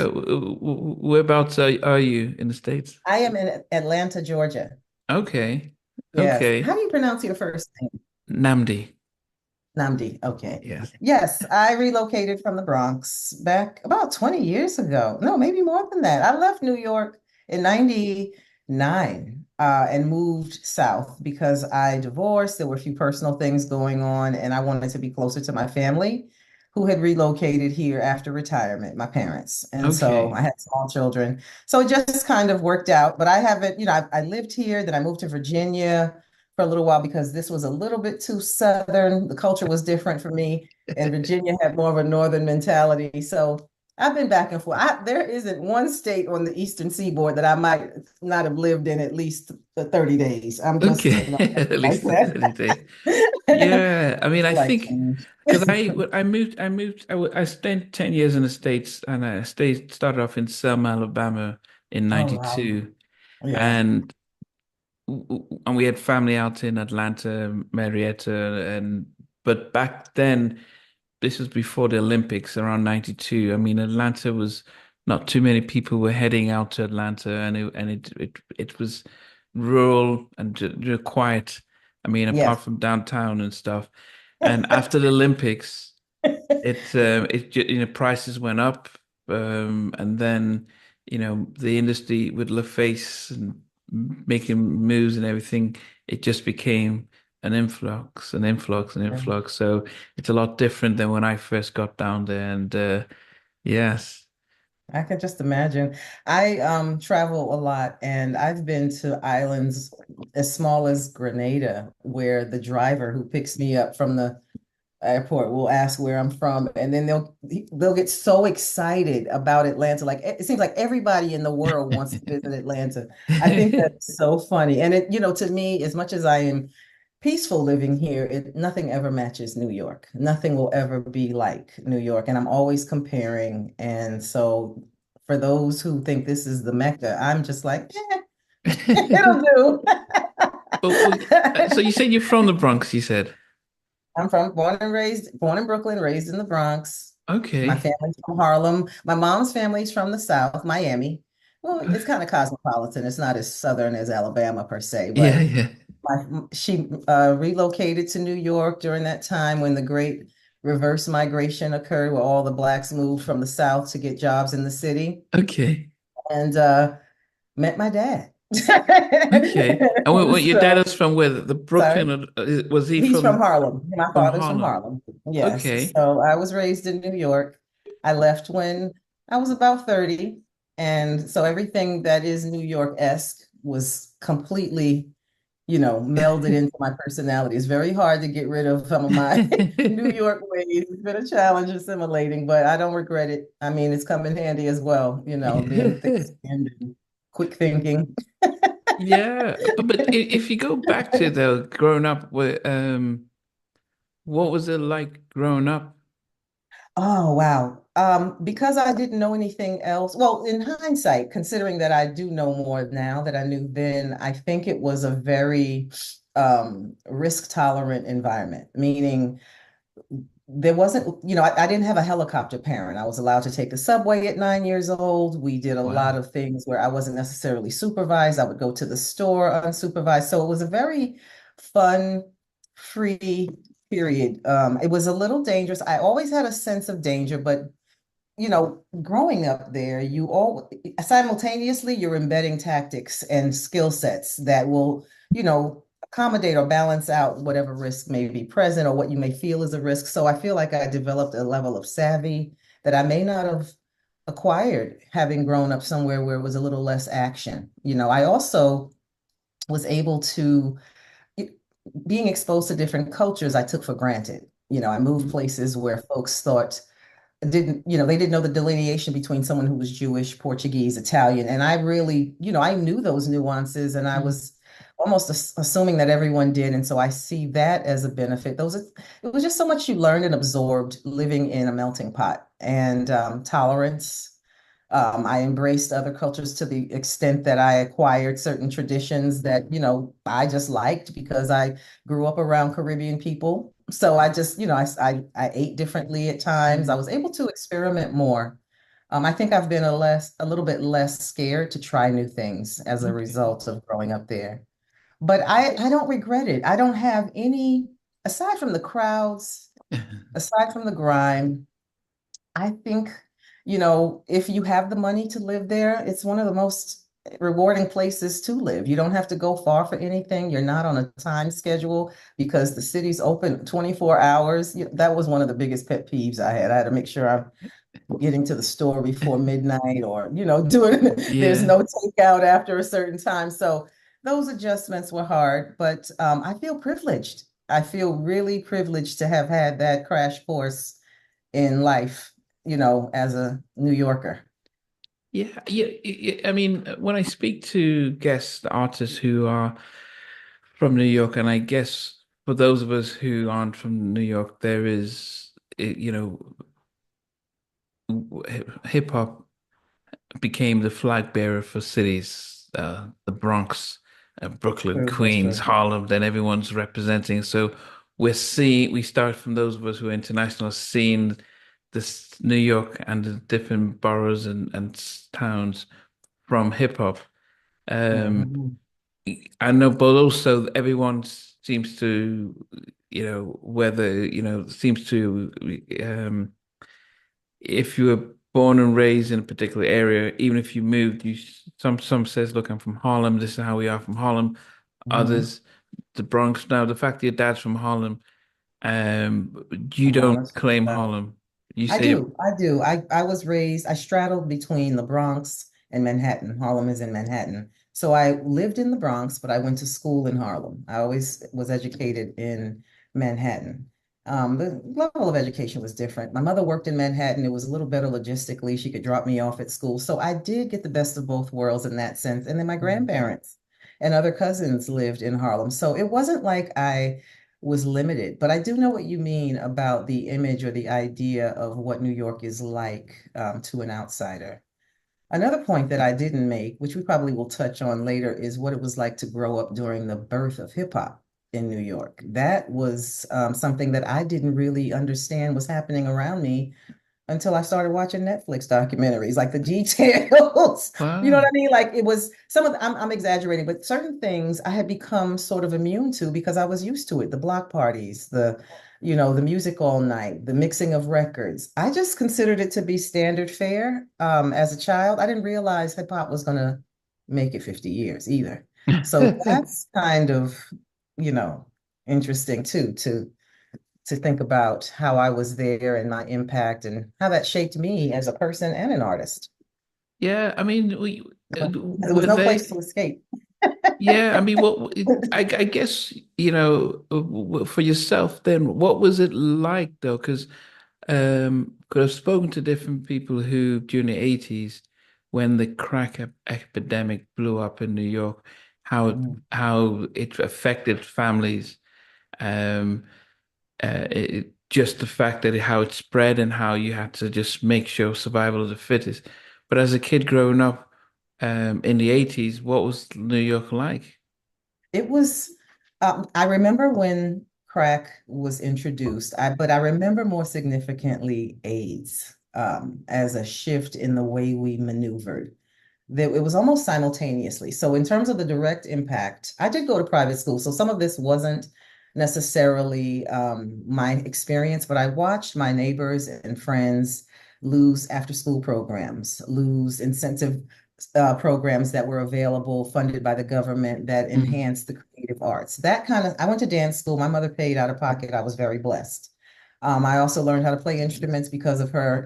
Whereabouts are you in the States? I am in Atlanta, Georgia. Okay. Yes. How Okay. do you pronounce your first name? Namdi. Namdi. Okay. Yes. Yes, I relocated from the Bronx back about 20 years ago. No, maybe more than that. I left New York in 99 and moved south because I divorced. There were a few personal things going on, and I wanted to be closer to my family who had relocated here after retirement, my parents. And so I Okay. had small children. So it just kind of worked out. But I haven't, I lived here, then I moved to Virginia for a little while because this was a little bit too Southern. The culture was different for me, and Virginia had more of a Northern mentality. So I've been back and forth. There isn't one state on the Eastern Seaboard that I might not have lived in at least 30 days. I'm just, Okay. At like least 30 that. days. Yeah. I mean, I Like, think because I spent 10 years in the States and started off in Selma, Alabama in oh, wow. 92. Yeah. And and we had family out in Atlanta, Marietta, but back then, this was before the Olympics, around 92. I mean, Atlanta was not too many people were heading out to Atlanta, and it was rural and quiet. I mean, apart Yes. from downtown and stuff. And after the Olympics, prices went up, and then the industry with LaFace and making moves and everything, it just became an influx, an influx, an influx. So it's a lot different than when I first got down there. And yes, I can just imagine. I travel a lot and I've been to islands as small as Grenada, where the driver who picks me up from the airport will ask where I'm from, and then they'll get so excited about Atlanta. Like it seems like everybody in the world wants to visit Atlanta. I think that's so funny. And to me, as much as I am peaceful living here, nothing ever matches New York. Nothing will ever be like New York. And I'm always comparing. And so for those who think this is the Mecca, I'm just like, it'll do. so you said you're from the Bronx, you said. I'm born in Brooklyn, raised in the Bronx. My Okay. family's from Harlem. My mom's family's from the South, Miami. Well, it's kind of cosmopolitan. It's not as Southern as Alabama per se, Yeah, but yeah. she relocated to New York during that time when the great reverse migration occurred, where all the blacks moved from the South to get jobs in the city, Okay. and met my dad. Okay. And what your dad So, is from where? The sorry. Brooklyn, or was he He's from from Harlem. My father's from Harlem? Harlem. Yes. Okay. So I was raised in New York. I left when I was about 30. And so everything that is New York-esque was completely, melded into my personality. It's very hard to get rid of some of my New York ways. It's been a challenge assimilating, but I don't regret it. I mean, it's come in handy as well, being thick-skinned and quick thinking. Yeah, but if you go back to the growing up, what was it like growing up? Oh, wow. Because I didn't know anything else. Well, in hindsight, considering that I do know more now that I knew then, I think it was a very risk tolerant environment, meaning there wasn't, I didn't have a helicopter parent. I was allowed to take the subway at 9 years old. We did a lot Wow. of things where I wasn't necessarily supervised. I would go to the store unsupervised. So it was a very fun, free period. It was a little dangerous. I always had a sense of danger, but growing up there, you all simultaneously you're embedding tactics and skill sets that will, accommodate or balance out whatever risk may be present or what you may feel is a risk. So I feel like I developed a level of savvy that I may not have acquired having grown up somewhere where it was a little less action. I also was able to being exposed to different cultures, I took for granted. I moved places where folks they didn't know the delineation between someone who was Jewish, Portuguese, Italian. And I really, I knew those nuances and I Mm. was almost assuming that everyone did. And so I see that as a benefit. It was just so much you learned and absorbed living in a melting pot and tolerance. I embraced other cultures to the extent that I acquired certain traditions that, I just liked because I grew up around Caribbean people. So I just, I ate differently at times. I Mm. was able to experiment more. I think I've been a little bit less scared to try new things as a Okay. result of growing up there. But I don't regret it. I don't have any, aside from the crowds, aside from the grime, I think, if you have the money to live there, it's one of the most rewarding places to live. You don't have to go far for anything. You're not on a time schedule because the city's open 24 hours. That was one of the biggest pet peeves I had. I had to make sure I'm getting to the store before midnight or, doing, there's Yeah. no takeout after a certain time. So those adjustments were hard, but I feel privileged. I feel really privileged to have had that crash course in life, as a New Yorker. Yeah, yeah, I mean, when I speak to guest artists who are from New York, and I guess for those of us who aren't from New York, there is, hip hop became the flag bearer for cities, the Bronx, Brooklyn, True, that's Queens, true. Harlem, then everyone's representing. So we start from those of us who are international, seeing this New York and the different boroughs and towns from hip hop. Um, Mhm. I know, but also everyone seems to, seems to, if you were born and raised in a particular area, even if you moved, some says, look, I'm from Harlem. This is how we are from Harlem. Mhm. Others, the Bronx. Now, the fact that your dad's from Harlem, you I'm don't honest with claim that. Harlem. You I say, do. I do. I straddled between the Bronx and Manhattan. Harlem is in Manhattan. So I lived in the Bronx, but I went to school in Harlem. I always was educated in Manhattan. The level of education was different. My mother worked in Manhattan. It was a little better logistically. She could drop me off at school. So I did get the best of both worlds in that sense. And then my Mhm. grandparents and other cousins lived in Harlem. So it wasn't like I was limited. But I do know what you mean about the image or the idea of what New York is like to an outsider. Another point that I didn't make, which we probably will touch on later, is what it was like to grow up during the birth of hip hop in New York. That was something that I didn't really understand was happening around me until I started watching Netflix documentaries, like the details. You know what I wow. mean? Like it was some of the, I'm exaggerating, but certain things I had become sort of immune to because I was used to it. The block parties, the music all night, the mixing of records. I just considered it to be standard fare. As a child, I didn't realize hip hop was gonna make it 50 years either. So that's kind of, you know, interesting too, to think about how I was there and my impact and how that shaped me as a person and an artist. Yeah, I mean, There was were no place to they? escape. Yeah, I mean, I guess, for yourself then, what was it like though? Because I've spoken to different people who during the 80s, when the crack epidemic blew up in New York, Mhm. how it affected families. Um, just the fact that how it spread and how you had to just make sure survival of the fittest. But as a kid growing up, in the 80s, what was New York like? It was, I remember when crack was introduced, but I remember more significantly AIDS as a shift in the way we maneuvered. That it was almost simultaneously. So in terms of the direct impact, I did go to private school, so some of this wasn't necessarily my experience, but I watched my neighbors and friends lose after school programs, lose incentive programs that were available, funded by the government that Mm, enhanced the creative arts. That kind of, I went to dance school. My mother paid out of pocket. I was very blessed. I also learned how to play instruments because of her,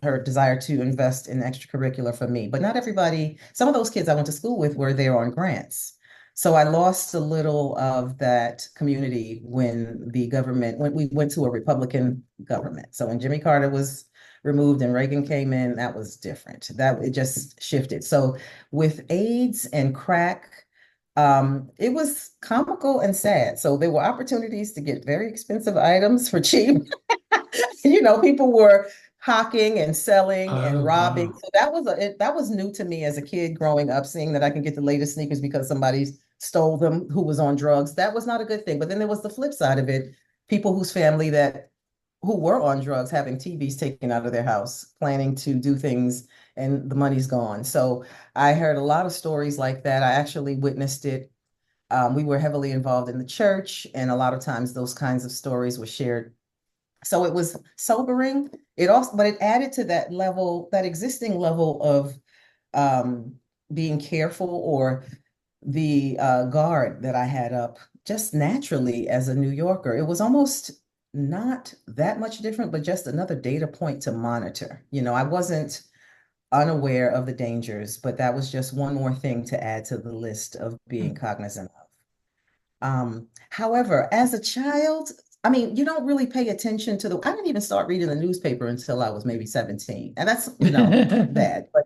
her desire to invest in extracurricular for me. But not everybody, some of those kids I went to school with were there on grants. So I lost a little of that community when we went to a Republican government. So when Jimmy Carter was removed and Reagan came in, that was different. That it just shifted. So with AIDS and crack, it was comical and sad. So there were opportunities to get very expensive items for cheap. People were hawking and selling and oh, robbing. wow. So that was new to me as a kid growing up, seeing that I can get the latest sneakers because somebody stole them who was on drugs. That was not a good thing. But then there was the flip side of it, people whose family that who were on drugs having TVs taken out of their house, planning to do things, and the money's gone. So I heard a lot of stories like that. I actually witnessed it. We were heavily involved in the church, and a lot of times those kinds of stories were shared. So it was sobering. It also, but it added to that level, that existing level of um, being careful, or the guard that I had up just naturally as a New Yorker. It was almost not that much different, but just another data point to monitor. I wasn't unaware of the dangers, but that was just one more thing to add to the list of being cognizant of. However, as a child, I mean, you don't really pay attention to I didn't even start reading the newspaper until I was maybe 17. And that's, bad. But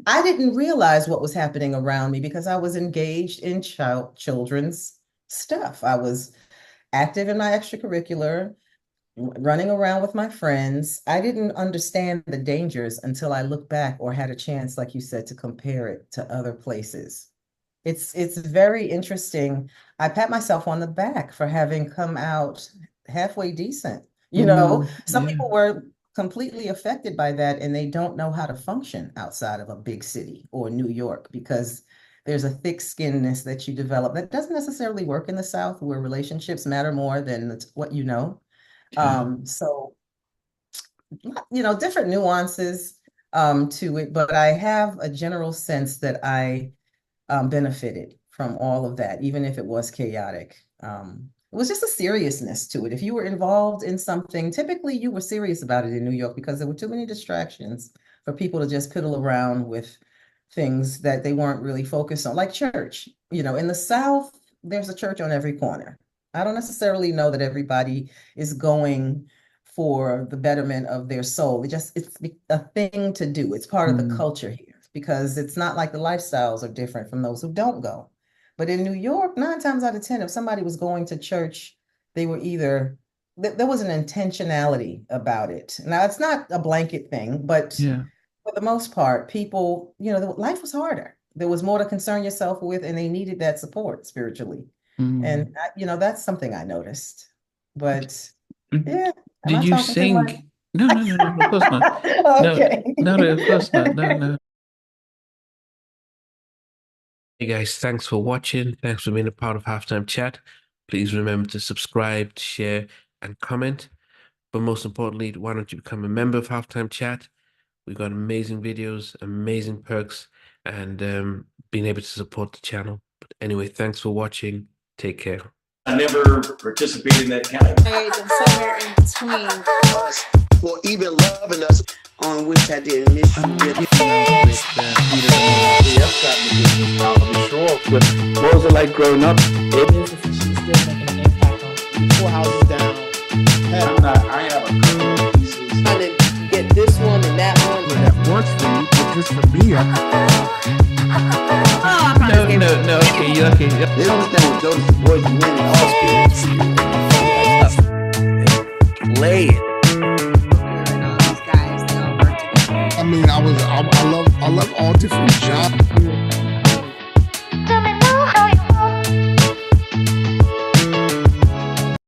I didn't realize what was happening around me because I was engaged in children's stuff. I was active in my extracurricular, running around with my friends. I didn't understand the dangers until I looked back or had a chance, like you said, to compare it to other places. It's very interesting. I pat myself on the back for having come out halfway decent. Some Yeah. people were completely affected by that, and they don't know how to function outside of a big city or New York because there's a thick-skinnedness that you develop that doesn't necessarily work in the South, where relationships matter more than what you know. Yeah. So, different nuances to it, but I have a general sense that I benefited from all of that, even if it was chaotic. It was just a seriousness to it. If you were involved in something, typically you were serious about it in New York because there were too many distractions for people to just piddle around with things that they weren't really focused on, like church. In the South, there's a church on every corner. I don't necessarily know that everybody is going for the betterment of their soul. It's a thing to do. It's part of the Mm. culture here because it's not like the lifestyles are different from those who don't go. But in New York, 9 times out of 10, if somebody was going to church, they were either, there was an intentionality about it. Now, it's not a blanket thing, but Yeah. for the most part, people, life was harder. There was more to concern yourself with, and they needed that support spiritually. Mm. And, that's something I noticed. But Did yeah, am I did you talking too much? sing? No, no, no, no, of course not. No, Okay. no, no, of course not. No, no. Hey guys, thanks for watching. Thanks for being a part of Halftime Chat. Please remember to subscribe, share, and comment. But most importantly, why don't you become a member of Halftime Chat? We've got amazing videos, amazing perks, and being able to support the channel. But anyway, thanks for watching. Take care. I never participated in that kind of. And somewhere in between us or even loving us, on which I didn't miss you with. I'll be sure. But what was it like growing up? she's still making an impact on 4 houses down. I have a couple of pieces. Trying to get this one and that one. That works for you, but just for me, No, okay, okay. They don't understand what Jonas boys do in all spirits. Play it. I mean, I love all different genres.